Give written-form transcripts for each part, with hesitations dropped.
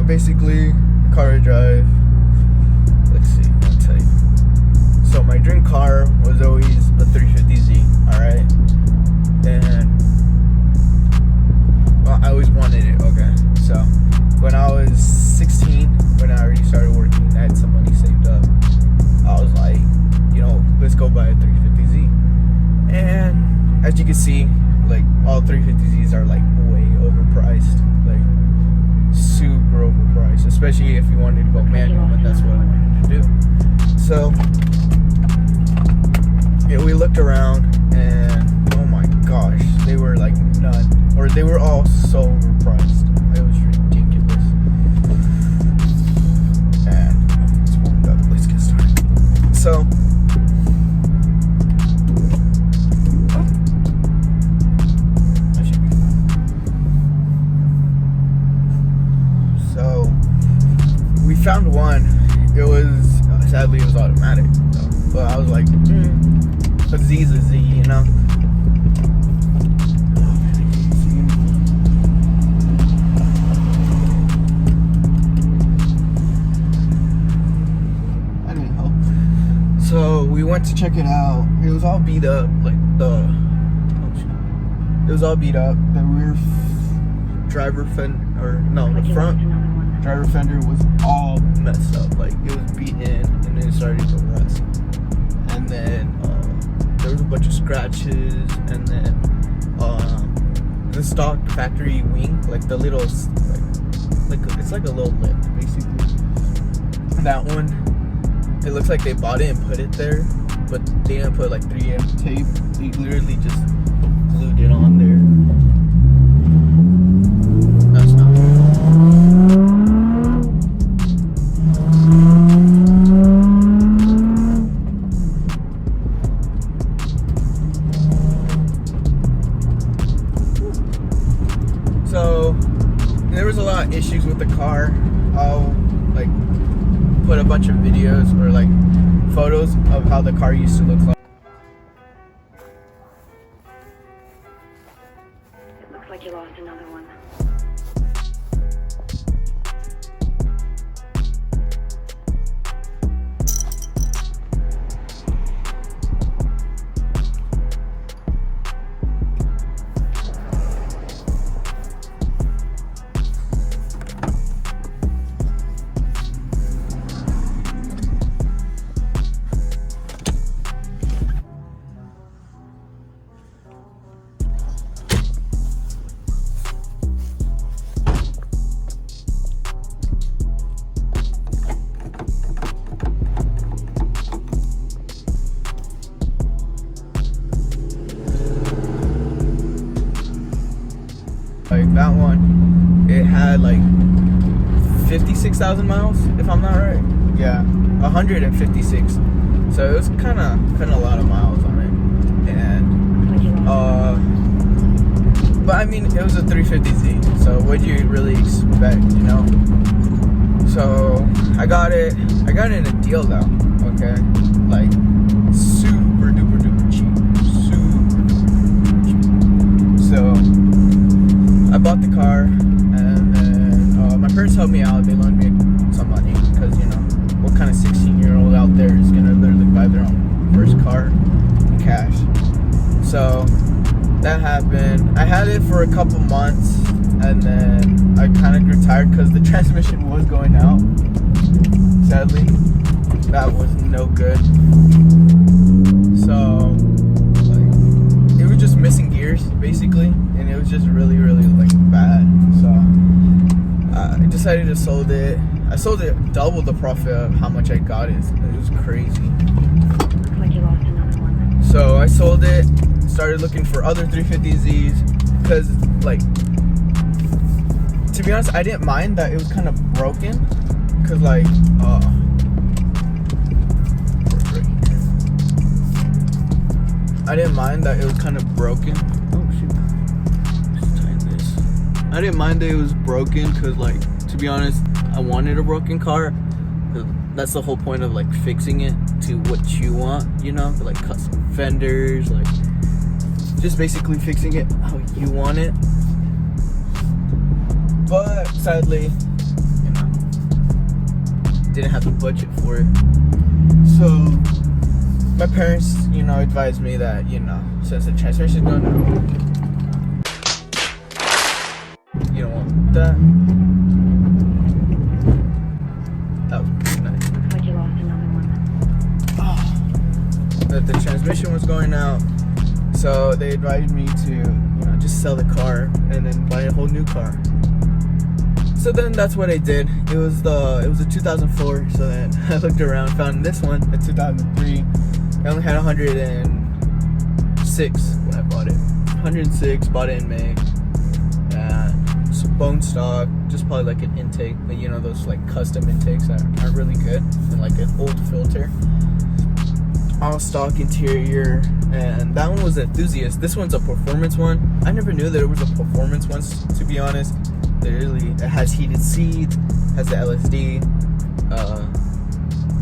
basically car I drive. Let's see, I'll tell you. So my dream car was always a 350Z, alright? And well, I always wanted it, okay? So when I was 16, when I already started working, I had some money saved up. I was like, you know, let's go buy a 350Z. And as you can see, like all 350Zs are like way overpriced, like super overpriced, especially if you wanted to go manual, and that's what I wanted to do. So yeah, we looked around and oh my gosh, they were like none, or they were all so overpriced. It was ridiculous. And it's warmed up, let's get started. So we found one. It was sadly it was automatic, but I was like, a Z's a Z, you know. Anyhow, so we went to check it out. It was all beat up, like it was all beat up. The rear driver fender, the front driver fender was all messed up. Like it was beaten and then it started to rust. And then there was a bunch of scratches, and then the stock factory wing, like the little like it's like a little lip basically. That one, it looks like they bought it and put it there, but they didn't put like 3M tape. They literally just glued it on there. That's not good. So there was a lot of issues with the car. I'll like put a bunch of videos or like photos of how the car used to look like. It looks like you lost another one. 56,000 miles, if I'm not right. Yeah, 156. So it was kind of a lot of miles on it, and but I mean, it was a 350Z. So what do you really expect, you know? So I got it in a deal though. Okay, like super duper duper cheap, So I bought the car, and then my parents helped me out. They loaned me some money because, you know, what kind of 16-year-old out there is gonna literally buy their own first car in cash? So that happened. I had it for a couple months, and then I kind of grew tired because the transmission was going out. Sadly, that was no good. So like, it was just missing gears basically, and it was just really like bad. So I decided to sold it. I sold it double the profit of how much I got it. It was crazy. Looks like you lost another one. So I sold it, started looking for other 350Zs, because like, to be honest, I didn't mind that it was kind of broken, because like I didn't mind that it was kind of broken. Oh shoot, let's tighten this. I didn't mind that it was broken, because like, to be honest, I wanted a broken car. That's the whole point of like fixing it to what you want, you know, like custom fenders, like just basically fixing it how you want it. But sadly, you know, didn't have the budget for it. So my parents, you know, advised me that, you know, since the transmission's going out, you don't want that. That was pretty nice. Looks like you lost another one. That the transmission was going out, so they advised me to, you know, just sell the car and then buy a whole new car. So then that's what I did. It was a 2004. So then I looked around, found this one, a 2003. I only had 106 when I bought it. 106, bought it in May. So bone stock, just probably like an intake, but you know, those like custom intakes that are really good, and like an old filter. All stock interior, and that one was an enthusiast. This one's a performance one. I never knew that it was a performance one, to be honest. It has heated seats, has the LSD.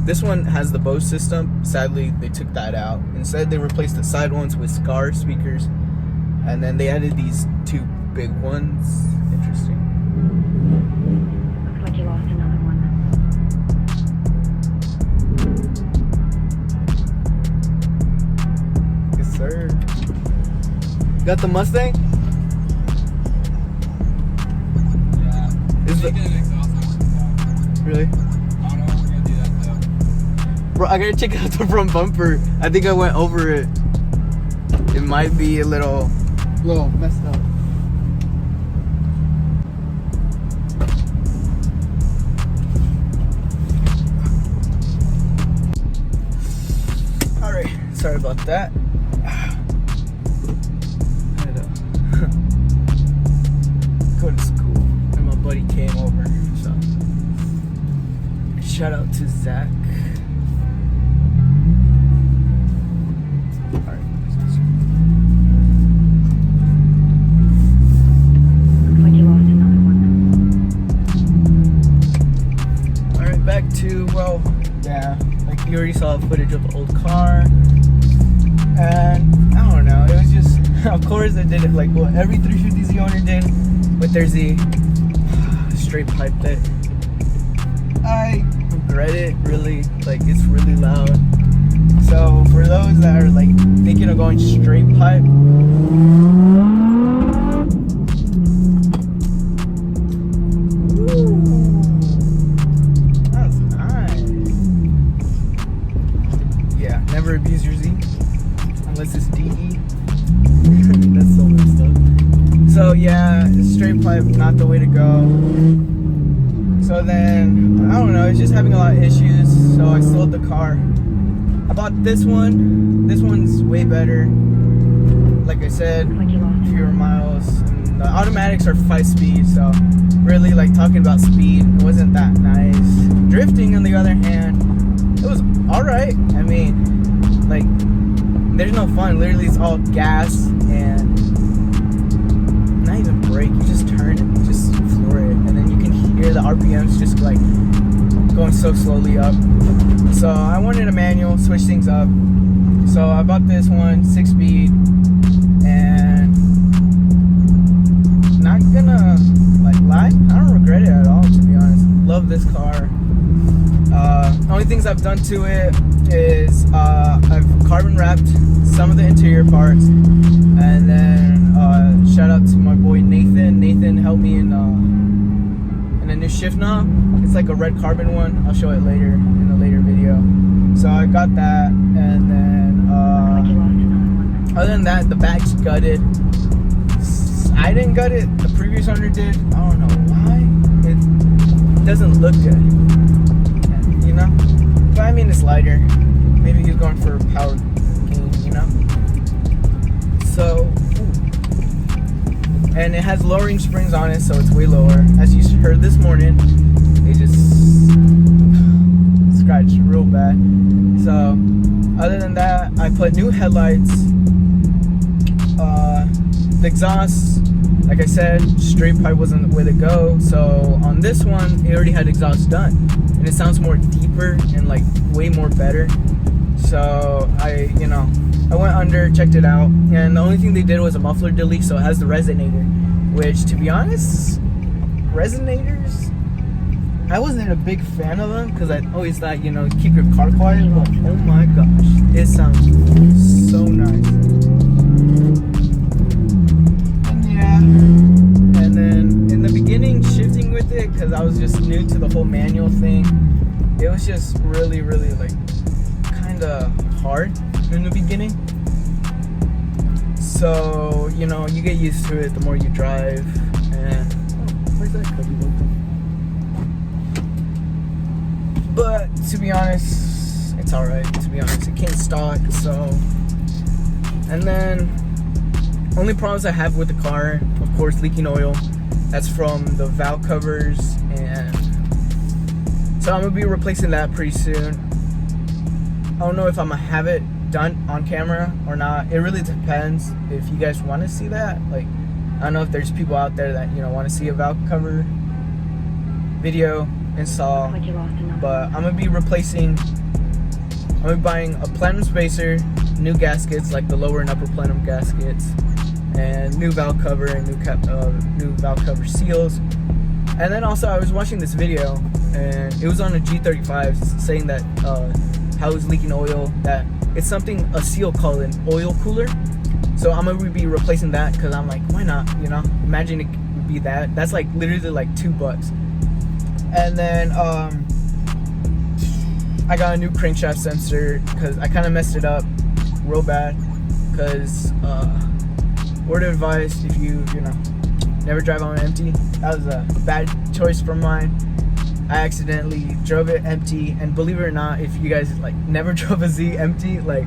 This one has the Bose system. Sadly, they took that out. Instead, they replaced the side ones with Scar speakers, and then they added these two big ones. Interesting. Looks like you lost another one. Yes, sir. Got the Mustang? Yeah. Is the really? I don't know if we're gonna do that though. Bro, I gotta check out the front bumper. I think I went over it. It might be a little messed up. Alright, sorry about that. I had to go to school, and my buddy came over, so shout out to Zach. Alright, Looks like you lost another one. alright, back to, well, yeah, like you already saw footage of the old car, and I don't know, it was just, of course I did it like what every 350Z owner did with their Z, straight pipe that I regret it, really, like it's really loud. So for those that are like thinking of going straight pipe, that's nice. Yeah, never abuse your Z unless it's DE. That's so messed up. So yeah, straight pipe, not the way to go. So then, I don't know, it's just having a lot of issues, so I sold the car. I bought this one. This one's way better. Like I said, Looks like you lost fewer miles, and and the automatics are 5-speed, so really like talking about speed, it wasn't that nice. Drifting on the other hand, it was alright. I mean, like, there's no fun. Literally it's all gas and not even brake. You just turn and you just floor it, and then you can hear the RPMs just like going so slowly up. So I wanted a manual, switch things up. So I bought this one, 6-speed, and not gonna like lie, I don't regret it at all, to be honest. Love this car. Only things I've done to it is I've carbon wrapped some of the interior parts, and then shout out to my boy Nathan. Nathan helped me in a new shift knob. It's like a red carbon one. I'll show it later in a later video. So I got that, and then other than that, the back's gutted. I didn't gut it, the previous owner did. I don't know why. It doesn't look good, you know? But I mean, it's lighter. Maybe he's going for power gain, you know? So, and it has lowering springs on it, so it's way lower. As you heard this morning, they just scratched real bad. So, other than that, I put new headlights. The exhaust, like I said, straight pipe wasn't the way to go. So on this one, it already had exhaust done, and it sounds more deeper and like way more better. So I went under, checked it out, and the only thing they did was a muffler delete, so it has the resonator, which, to be honest, resonators, I wasn't a big fan of them because I always thought, keep your car quiet, but oh my gosh, it sounds so nice. And then in the beginning, shifting with it, because I was just new to the whole manual thing, it was just really, really like kind of hard in the beginning. So, you get used to it the more you drive. And where's that cubby logo? But to be honest, it's alright. To be honest, it came stock. So, and then only problems I have with the car, of course, leaking oil. That's from the valve covers, and so I'm gonna be replacing that pretty soon. I don't know if I'm gonna have it done on camera or not. It really depends if you guys want to see that. Like, I don't know if there's people out there that want to see a valve cover video install, but I'm gonna be replacing. I'm gonna be buying a plenum spacer, new gaskets, like the lower and upper plenum gaskets, and new valve cover and new valve cover seals. And then also, I was watching this video, and it was on a G35 saying that how it's leaking oil, that it's a seal called an oil cooler. So I'm gonna be replacing that, because I'm like, why not? Imagine it would be that. That's like literally like $2. And then I got a new crankshaft sensor because I kind of messed it up real bad. Because word of advice, if you never drive on empty, that was a bad choice from mine. I accidentally drove it empty, and believe it or not, if you guys like never drove a Z empty, like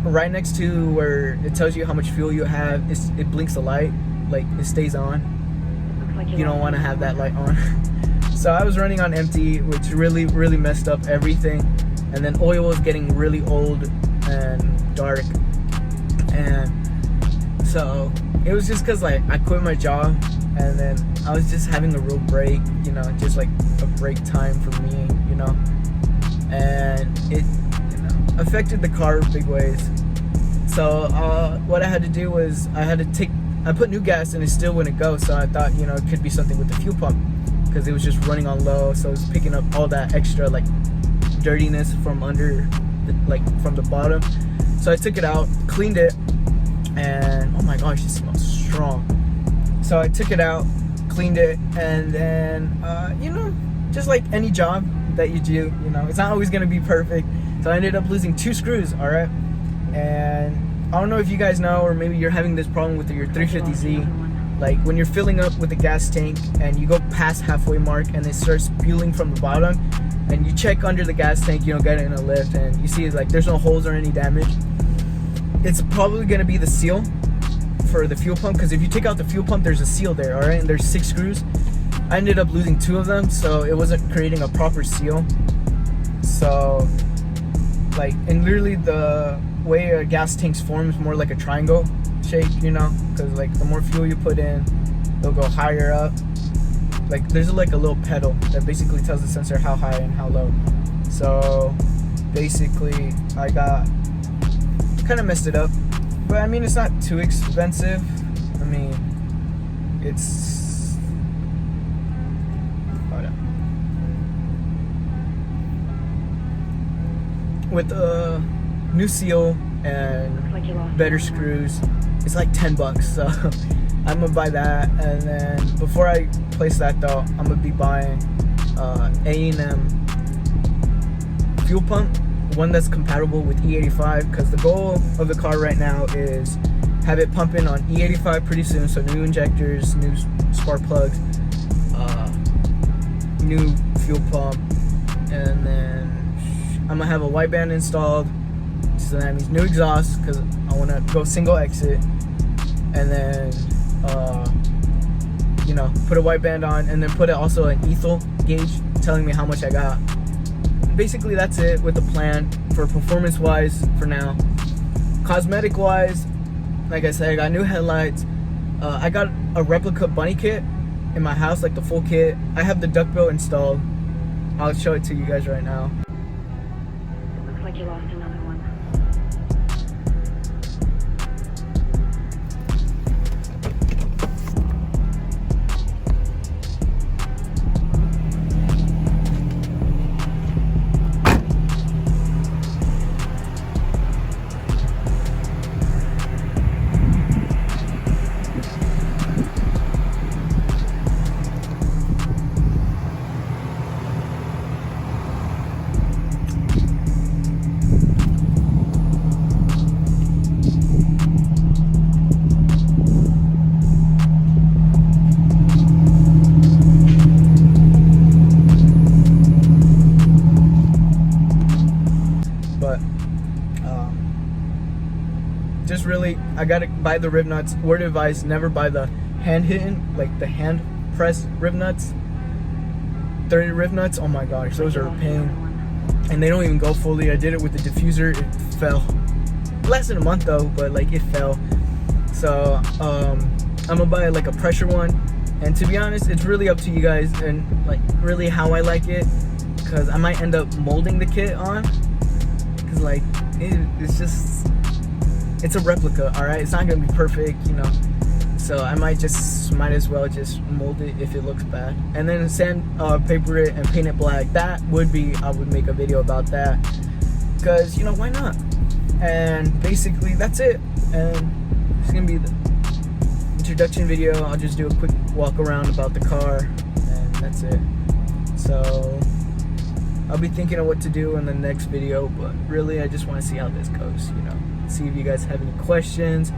right next to where it tells you how much fuel you have, it blinks a light, like it stays on. You don't want to have that light on. So I was running on empty, which really, really messed up everything. And then oil was getting really old and dark, and so it was just because like I quit my job, and then I was just having a real break, just like a break time for me, and it affected the car big ways. So what I had to do was I put new gas and it still wouldn't go. So I thought it could be something with the fuel pump, because it was just running on low, so it was picking up all that extra like dirtiness from under from the bottom. So I took it out, cleaned it, and oh my gosh, it smells strong. So I took it out, cleaned it, and then just like any job that you do, it's not always gonna be perfect. So I ended up losing 2 screws, all right. And I don't know if you guys know, or maybe you're having this problem with your 350Z, like when you're filling up with the gas tank and you go past halfway mark and it starts spewing from the bottom, and you check under the gas tank, get it in a lift, and you see like there's no holes or any damage. It's probably gonna be the seal for the fuel pump, because if you take out the fuel pump, there's a seal there, all right, and there's 6 screws. I ended up losing 2 of them, so it wasn't creating a proper seal. So like, and literally the way a gas tank forms more like a triangle shape, you know, because like the more fuel you put in, it'll go higher up. Like there's like a little pedal that basically tells the sensor how high and how low. So basically I got kind of messed it up, but I mean, it's not too expensive. I mean, it's, hold on, with a new seal and Like you lost better another one. screws, it's like $10. So I'm gonna buy that, and then before I place that though, I'm gonna be buying A&M fuel pump, one that's compatible with E85, because the goal of the car right now is have it pumping on E85 pretty soon. So new injectors, new spark plugs, new fuel pump, and then I'm gonna have a wideband installed. So that means new exhaust, because I want to go single exit, and then you know, put a wideband on, and then put also an ethel gauge telling me how much I got. Basically that's it with the plan for performance wise for now. Cosmetic wise, like I said, I got new headlights. I got a replica bunny kit in my house, like the full kit. I have the duckbill installed. I'll show it to you guys right now. Looks like you lost another one. Just really, I gotta buy the rib nuts. Word of advice: never buy the hand hidden, like the hand press rib nuts. 30 rib nuts, oh my gosh, those are a pain, and they don't even go fully. I did it with the diffuser, it fell. Less than a month though, but like it fell. So I'm gonna buy like a pressure one, and to be honest, it's really up to you guys and like really how I like it, because I might end up molding the kit on, because like it's just, it's a replica, all right? It's not gonna be perfect, you know. So I might as well just mold it if it looks bad, and then paper it and paint it black. That would be, I would make a video about that, because you know, why not? And basically that's it, and it's gonna be the introduction video. I'll just do a quick walk around about the car, and that's it. So I'll be thinking of what to do in the next video, but really I just want to see how this goes, you know, see if you guys have any questions.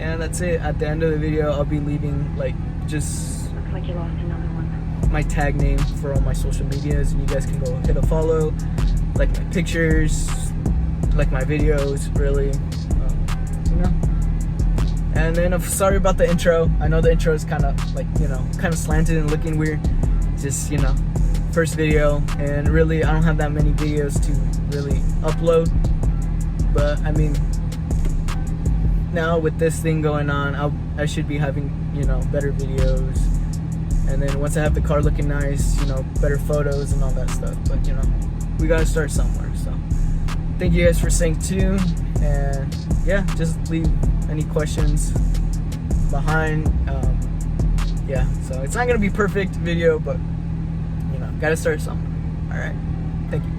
And that's it. At the end of the video, I'll be leaving like just Looks like you lost another one. my tag name for all my social medias, and you guys can go hit a follow, like my pictures, like my videos, really, you know. And then I'm sorry about the intro. I know the intro is kind of like, you know, kind of slanted and looking weird. Just, you know, first video, and really I don't have that many videos to really upload. But I mean, now with this thing going on, I should be having, you know, better videos, and then once I have the car looking nice, you know, better photos and all that stuff. But you know, we gotta start somewhere. So thank you guys for staying tuned, and yeah, just leave any questions behind. Yeah, so it's not gonna be perfect video, but you know, gotta start somewhere. All right, thank you.